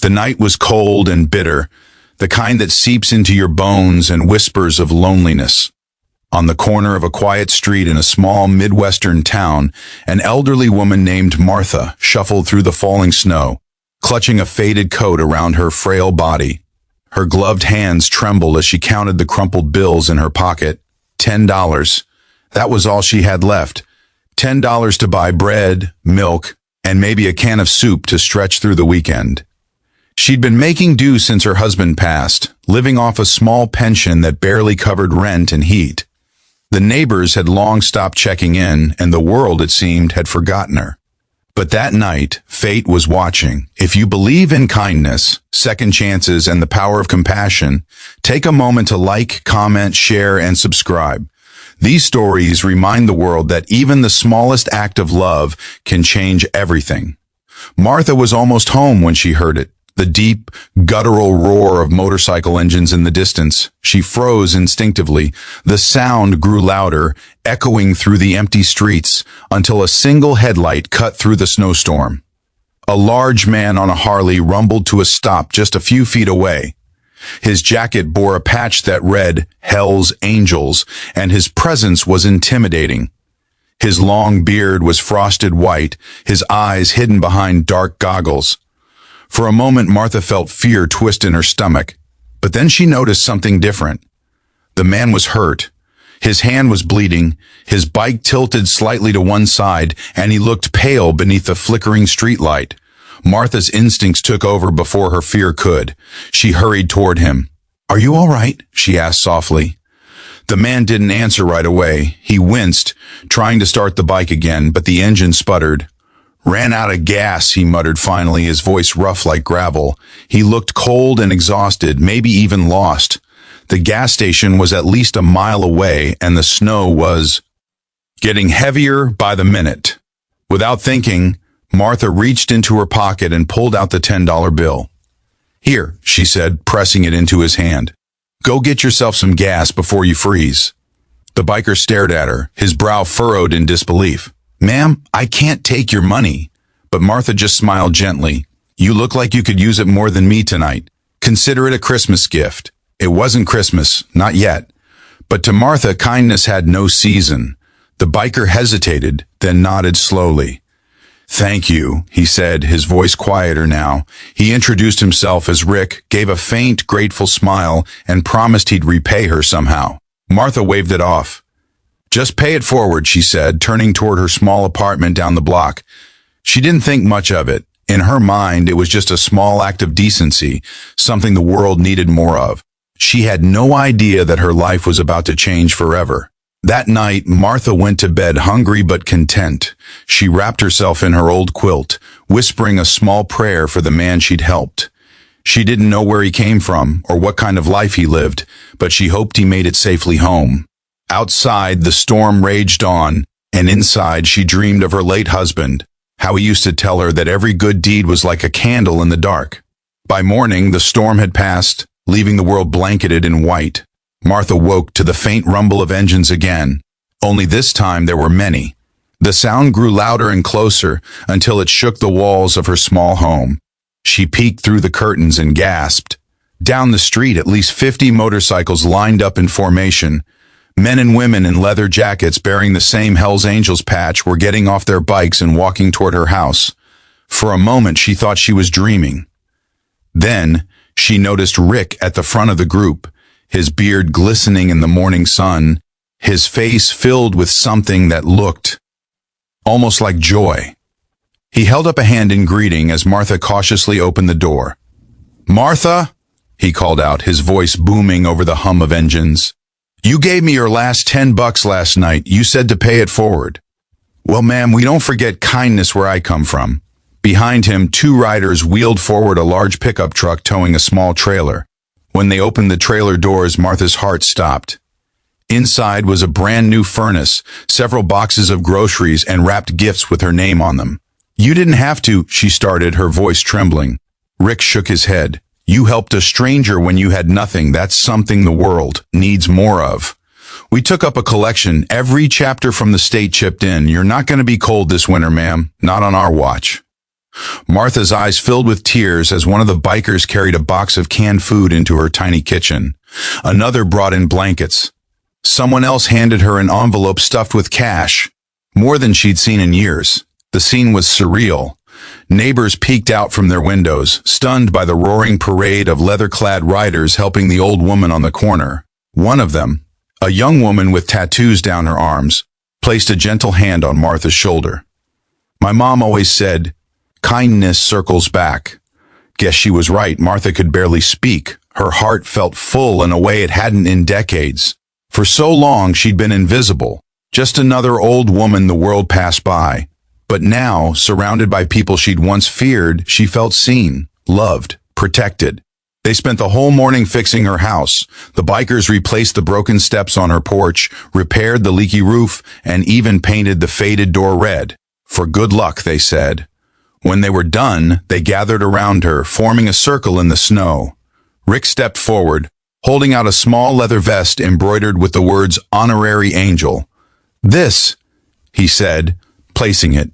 The night was cold and bitter, the kind that seeps into your bones and whispers of loneliness. On the corner of a quiet street in a small Midwestern town, an elderly woman named Martha shuffled through the falling snow, clutching a faded coat around her frail body. Her gloved hands trembled as she counted the crumpled bills in her pocket. $10. That was all she had left. $10 to buy bread, milk, and maybe a can of soup to stretch through the weekend. She'd been making do since her husband passed, living off a small pension that barely covered rent and heat. The neighbors had long stopped checking in, and the world, it seemed, had forgotten her. But that night, fate was watching. If you believe in kindness, second chances, and the power of compassion, take a moment to like, comment, share, and subscribe. These stories remind the world that even the smallest act of love can change everything. Martha was almost home when she heard it. The deep, guttural roar of motorcycle engines in the distance. She froze instinctively. The sound grew louder, echoing through the empty streets, until a single headlight cut through the snowstorm. A large man on a Harley rumbled to a stop just a few feet away. His jacket bore a patch that read, "Hell's Angels," and his presence was intimidating. His long beard was frosted white, his eyes hidden behind dark goggles. For a moment, Martha felt fear twist in her stomach, but then she noticed something different. The man was hurt. His hand was bleeding, his bike tilted slightly to one side, and he looked pale beneath the flickering streetlight. Martha's instincts took over before her fear could. She hurried toward him. "Are you all right?" she asked softly. The man didn't answer right away. He winced, trying to start the bike again, but the engine sputtered. "Ran out of gas," he muttered finally, his voice rough like gravel. He looked cold and exhausted, maybe even lost. The gas station was at least a mile away, and the snow was getting heavier by the minute. Without thinking, Martha reached into her pocket and pulled out the $10 bill. "Here," she said, pressing it into his hand. "Go get yourself some gas before you freeze." The biker stared at her, his brow furrowed in disbelief. "Ma'am, I can't take your money." But Martha just smiled gently. "You look like you could use it more than me tonight. Consider it a Christmas gift." It wasn't Christmas, not yet. But to Martha, kindness had no season. The biker hesitated, then nodded slowly. "Thank you," he said, his voice quieter now. He introduced himself as Rick, gave a faint, grateful smile, and promised he'd repay her somehow. Martha waved it off. "Just pay it forward," she said, turning toward her small apartment down the block. She didn't think much of it. In her mind, it was just a small act of decency, something the world needed more of. She had no idea that her life was about to change forever. That night, Martha went to bed hungry but content. She wrapped herself in her old quilt, whispering a small prayer for the man she'd helped. She didn't know where he came from or what kind of life he lived, but she hoped he made it safely home. Outside, the storm raged on, and inside she dreamed of her late husband, how he used to tell her that every good deed was like a candle in the dark. By morning, the storm had passed, leaving the world blanketed in white. Martha woke to the faint rumble of engines again, only this time there were many. The sound grew louder and closer until it shook the walls of her small home. She peeked through the curtains and gasped. Down the street, at least 50 motorcycles lined up in formation. Men and women in leather jackets bearing the same Hell's Angels patch were getting off their bikes and walking toward her house. For a moment, she thought she was dreaming. Then, she noticed Rick at the front of the group, his beard glistening in the morning sun, his face filled with something that looked almost like joy. He held up a hand in greeting as Martha cautiously opened the door. "Martha," he called out, his voice booming over the hum of engines. "You gave me your last $10 last night. You said to pay it forward." "Well, ma'am, we don't forget kindness where I come from." Behind him, 2 riders wheeled forward a large pickup truck towing a small trailer. When they opened the trailer doors, Martha's heart stopped. Inside was a brand new furnace, several boxes of groceries, and wrapped gifts with her name on them. "You didn't have to," she started, her voice trembling. Rick shook his head. "You helped a stranger when you had nothing. That's something the world needs more of. We took up a collection. Every chapter from the state chipped in. You're not going to be cold this winter, ma'am. Not on our watch." Martha's eyes filled with tears as one of the bikers carried a box of canned food into her tiny kitchen. Another brought in blankets. Someone else handed her an envelope stuffed with cash, more than she'd seen in years. The scene was surreal. Neighbors peeked out from their windows, stunned by the roaring parade of leather-clad riders helping the old woman on the corner. One of them, a young woman with tattoos down her arms, placed a gentle hand on Martha's shoulder. My mom always said, "Kindness circles back." Guess she was right. Martha could barely speak. Her heart felt full in a way it hadn't in decades. For so long, she'd been invisible, just another old woman the world passed by. But now, surrounded by people she'd once feared, she felt seen, loved, protected. They spent the whole morning fixing her house. The bikers replaced the broken steps on her porch, repaired the leaky roof, and even painted the faded door red. For good luck, they said. When they were done, they gathered around her, forming a circle in the snow. Rick stepped forward, holding out a small leather vest embroidered with the words "Honorary Angel." "This," he said, placing it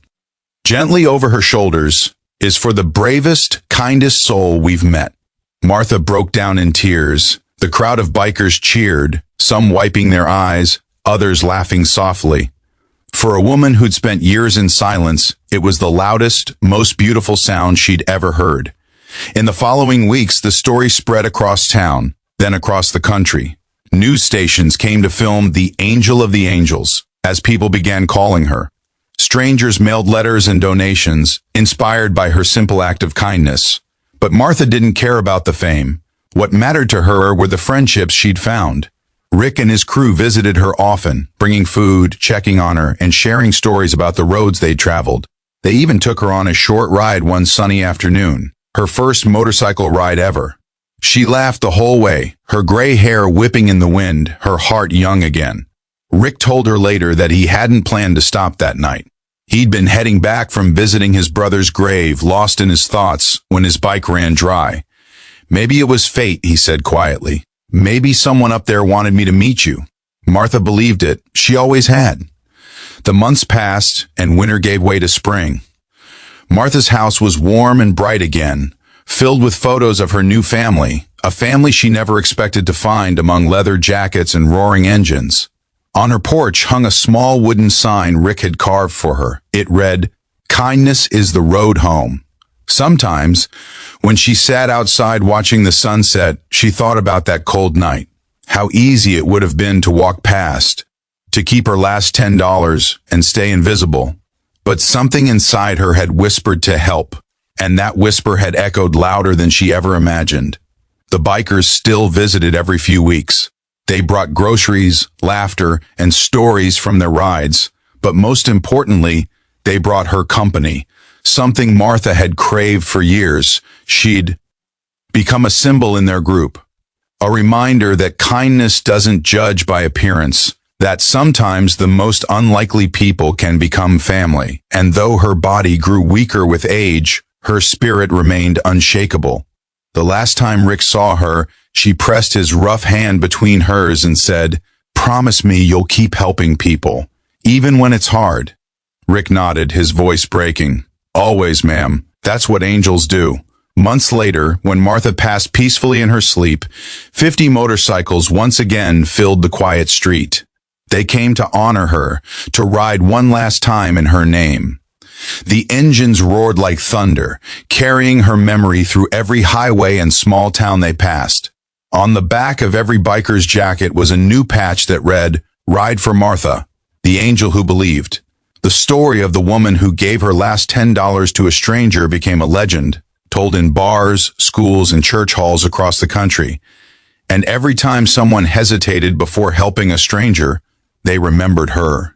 gently over her shoulders, "is for the bravest, kindest soul we've met." Martha broke down in tears. The crowd of bikers cheered, some wiping their eyes, others laughing softly. For a woman who'd spent years in silence, it was the loudest, most beautiful sound she'd ever heard. In the following weeks, the story spread across town, then across the country. News stations came to film the Angel of the Angels, as people began calling her. Strangers mailed letters and donations, inspired by her simple act of kindness. But Martha didn't care about the fame. What mattered to her were the friendships she'd found. Rick and his crew visited her often, bringing food, checking on her, and sharing stories about the roads they'd traveled. They even took her on a short ride one sunny afternoon, her first motorcycle ride ever. She laughed the whole way, her gray hair whipping in the wind, her heart young again. Rick told her later that he hadn't planned to stop that night. He'd been heading back from visiting his brother's grave, lost in his thoughts, when his bike ran dry. "Maybe it was fate," he said quietly. "Maybe someone up there wanted me to meet you." Martha believed it. She always had. The months passed, and winter gave way to spring. Martha's house was warm and bright again, filled with photos of her new family, a family she never expected to find among leather jackets and roaring engines. On her porch hung a small wooden sign Rick had carved for her. It read, "Kindness is the road home." Sometimes, when she sat outside watching the sunset, she thought about that cold night. How easy it would have been to walk past, to keep her last $10 and stay invisible. But something inside her had whispered to help, and that whisper had echoed louder than she ever imagined. The bikers still visited every few weeks. They brought groceries, laughter, and stories from their rides, but most importantly, they brought her company, something Martha had craved for years. She'd become a symbol in their group, a reminder that kindness doesn't judge by appearance, that sometimes the most unlikely people can become family. And though her body grew weaker with age, her spirit remained unshakable. The last time Rick saw her, she pressed his rough hand between hers and said, "Promise me you'll keep helping people, even when it's hard." Rick nodded, his voice breaking. "Always, ma'am. That's what angels do." Months later, when Martha passed peacefully in her sleep, 50 motorcycles once again filled the quiet street. They came to honor her, to ride one last time in her name. The engines roared like thunder, carrying her memory through every highway and small town they passed. On the back of every biker's jacket was a new patch that read, "Ride for Martha, the angel who believed." The story of the woman who gave her last $10 to a stranger became a legend, told in bars, schools, and church halls across the country. And every time someone hesitated before helping a stranger, they remembered her.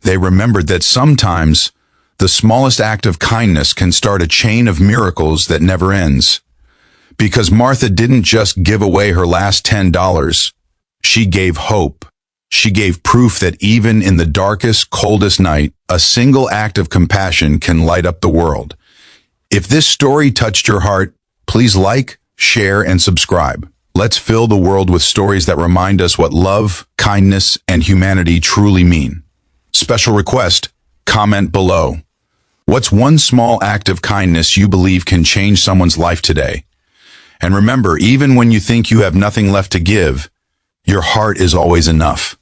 They remembered that sometimes the smallest act of kindness can start a chain of miracles that never ends. Because Martha didn't just give away her last $10. She gave hope. She gave proof that even in the darkest, coldest night, a single act of compassion can light up the world. If this story touched your heart, please like, share, and subscribe. Let's fill the world with stories that remind us what love, kindness, and humanity truly mean. Special request, comment below. What's one small act of kindness you believe can change someone's life today? And remember, even when you think you have nothing left to give, your heart is always enough.